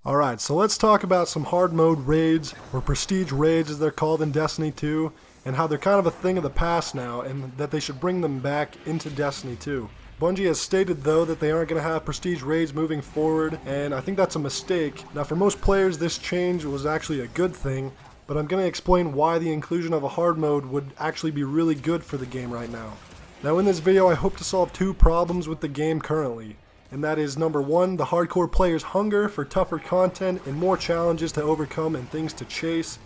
Alright, so let's talk about some hard mode raids, or prestige raids as they're called in Destiny 2, and how they're kind of a thing of the past now, and that they should bring them back into Destiny 2. Bungie has stated though that they aren't going to have prestige raids moving forward, and I think that's a mistake. Now for most players this change was actually a good thing, but I'm going to explain why the inclusion of a hard mode would actually be really good for the game right now. Now in this video I hope to solve two problems with the game currently. And that is number one, the hardcore player's hunger for tougher content and more challenges to overcome and things to chase.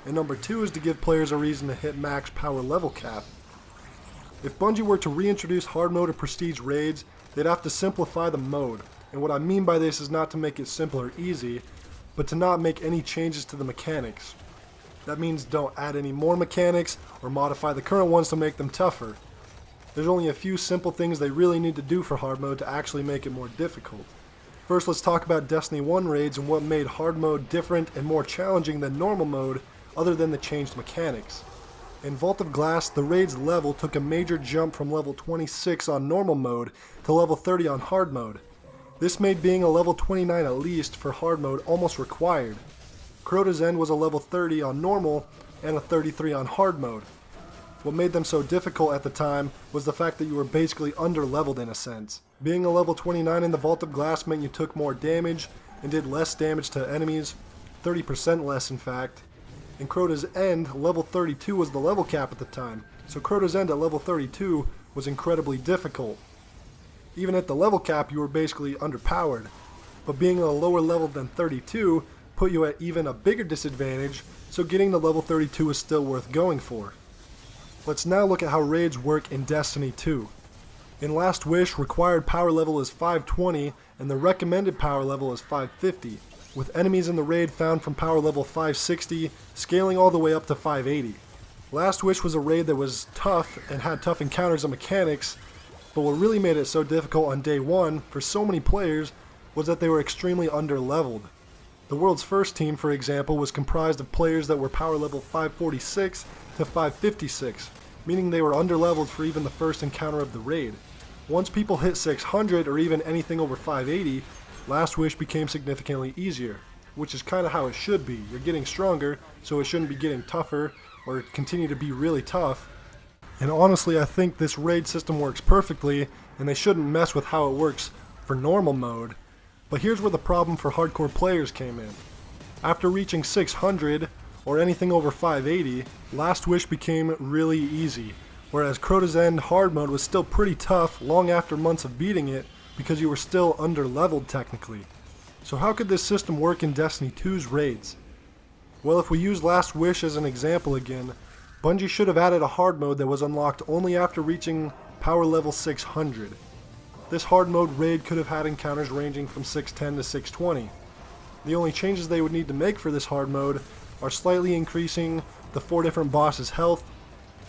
And number two is to give players a reason to hit max power level cap. If Bungie were to reintroduce hard mode or prestige raids, they'd have to simplify the mode. And what I mean by this is not to make it simple or easy, but to not make any changes to the mechanics. That means don't add any more mechanics or modify the current ones to make them tougher. There's only a few simple things they really need to do for hard mode to actually make it more difficult. First, let's talk about Destiny 1 raids and what made hard mode different and more challenging than normal mode other than the changed mechanics. In Vault of Glass, the raid's level took a major jump from level 26 on normal mode to level 30 on hard mode. This made being a level 29 at least for hard mode almost required. Crota's End was a level 30 on normal and a 33 on hard mode. What made them so difficult at the time was the fact that you were basically under-leveled in a sense. Being a level 29 in the Vault of Glass meant you took more damage and did less damage to enemies, 30% less in fact. In Crota's End, level 32 was the level cap at the time, so Crota's End at level 32 was incredibly difficult. Even at the level cap you were basically underpowered, but being a lower level than 32 put you at even a bigger disadvantage, so getting to level 32 is still worth going for. Let's now look at how raids work in Destiny 2. In Last Wish, required power level is 520 and the recommended power level is 550, with enemies in the raid found from power level 560 scaling all the way up to 580. Last Wish was a raid that was tough and had tough encounters and mechanics, but what really made it so difficult on day one for so many players was that they were extremely under-leveled. The world's first team, for example, was comprised of players that were power level 546 to 556, meaning they were underleveled for even the first encounter of the raid. Once people hit 600 or even anything over 580, Last Wish became significantly easier, which is kind of how it should be. You're getting stronger, so it shouldn't be getting tougher or continue to be really tough. And honestly, I think this raid system works perfectly, and they shouldn't mess with how it works for normal mode. But here's where the problem for hardcore players came in. After reaching 600, or anything over 580, Last Wish became really easy, whereas Crota's End hard mode was still pretty tough long after months of beating it because you were still under-leveled technically. So how could this system work in Destiny 2's raids? Well, if we use Last Wish as an example again, Bungie should have added a hard mode that was unlocked only after reaching power level 600. This hard mode raid could have had encounters ranging from 610 to 620. The only changes they would need to make for this hard mode are slightly increasing the 4 different bosses' health,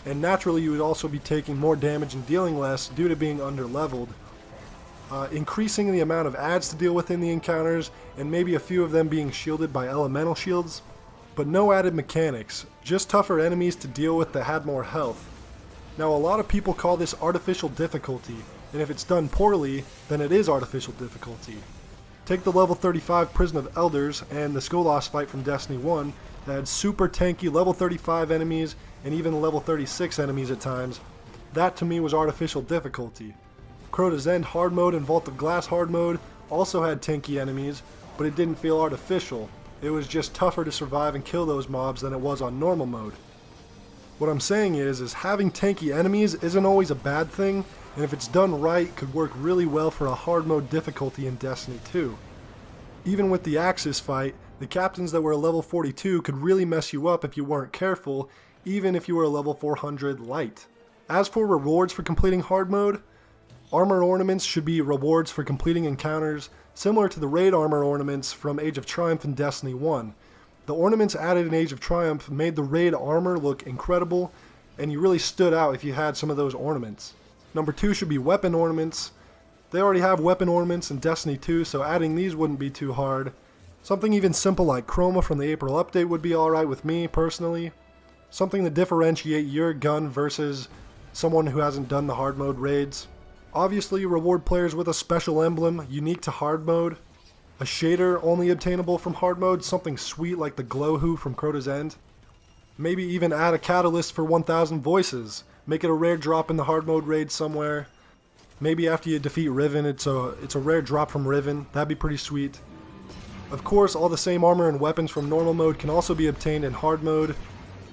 and naturally you would also be taking more damage and dealing less due to being under-leveled. Increasing the amount of adds to deal with in the encounters, and maybe a few of them being shielded by elemental shields, but no added mechanics, just tougher enemies to deal with that had more health. Now a lot of people call this artificial difficulty, and if it's done poorly, then it is artificial difficulty. Take the level 35 Prison of Elders and the Skolas fight from Destiny 1 that had super tanky level 35 enemies and even level 36 enemies at times. That to me was artificial difficulty. Crota's End hard mode and Vault of Glass hard mode also had tanky enemies, but it didn't feel artificial. It was just tougher to survive and kill those mobs than it was on normal mode. What I'm saying is having tanky enemies isn't always a bad thing, and if it's done right, could work really well for a hard mode difficulty in Destiny 2. Even with the Axis fight, the captains that were a level 42 could really mess you up if you weren't careful, even if you were a level 400 light. As for rewards for completing hard mode, armor ornaments should be rewards for completing encounters, similar to the raid armor ornaments from Age of Triumph in Destiny 1. The ornaments added in Age of Triumph made the raid armor look incredible, and you really stood out if you had some of those ornaments. Number 2 should be weapon ornaments. They already have weapon ornaments in Destiny 2, so adding these wouldn't be too hard. Something even simple like chroma from the April update would be alright with me, personally. Something to differentiate your gun versus someone who hasn't done the hard mode raids. Obviously, reward players with a special emblem unique to hard mode. A shader only obtainable from hard mode, something sweet like the glow hoo from Crota's End. Maybe even add a catalyst for 1000 voices. Make it a rare drop in the hard mode raid somewhere. Maybe after you defeat Riven, it's a rare drop from Riven. That'd be pretty sweet. Of course, all the same armor and weapons from normal mode can also be obtained in hard mode.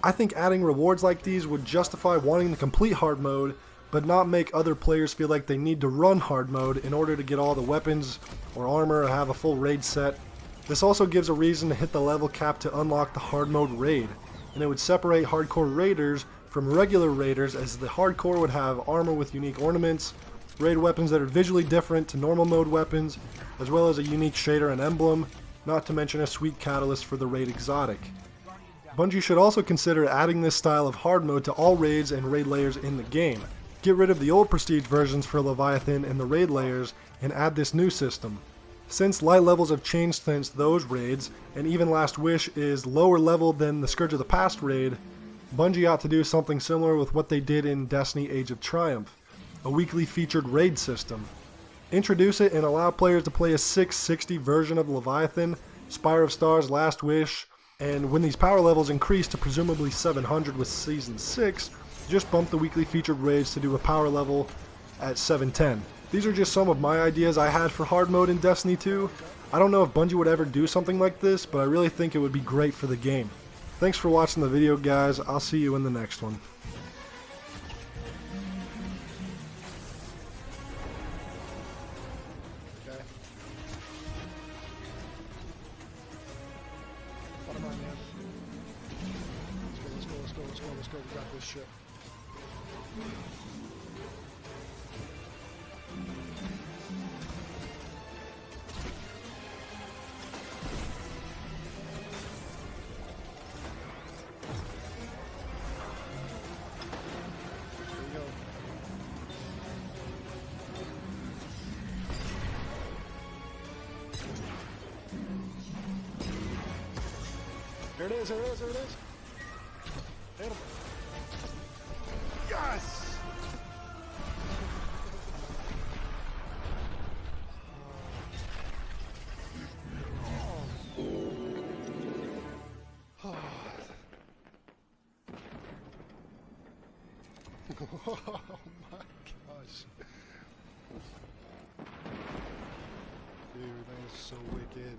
I think adding rewards like these would justify wanting to complete hard mode, but not make other players feel like they need to run hard mode in order to get all the weapons or armor or have a full raid set. This also gives a reason to hit the level cap to unlock the hard mode raid, and it would separate hardcore raiders from regular raiders, as the hardcore would have armor with unique ornaments, raid weapons that are visually different to normal mode weapons, as well as a unique shader and emblem, not to mention a sweet catalyst for the raid exotic. Bungie should also consider adding this style of hard mode to all raids and raid layers in the game. Get rid of the old prestige versions for Leviathan and the raid layers and add this new system. Since light levels have changed since those raids, and even Last Wish is lower level than the Scourge of the Past raid, Bungie ought to do something similar with what they did in Destiny Age of Triumph, a weekly featured raid system. Introduce it and allow players to play a 660 version of Leviathan, Spire of Stars, Last Wish, and when these power levels increase to presumably 700 with Season 6, just bump the weekly featured raids to do a power level at 710. These are just some of my ideas I had for hard mode in Destiny 2. I don't know if Bungie would ever do something like this, but I really think it would be great for the game. Thanks for watching the video, guys. I'll see you in the next one. Okay. What am I, man? Let's go. We got this shit. Here it is. Hit him. Yes! Oh my gosh. Dude, that was so wicked.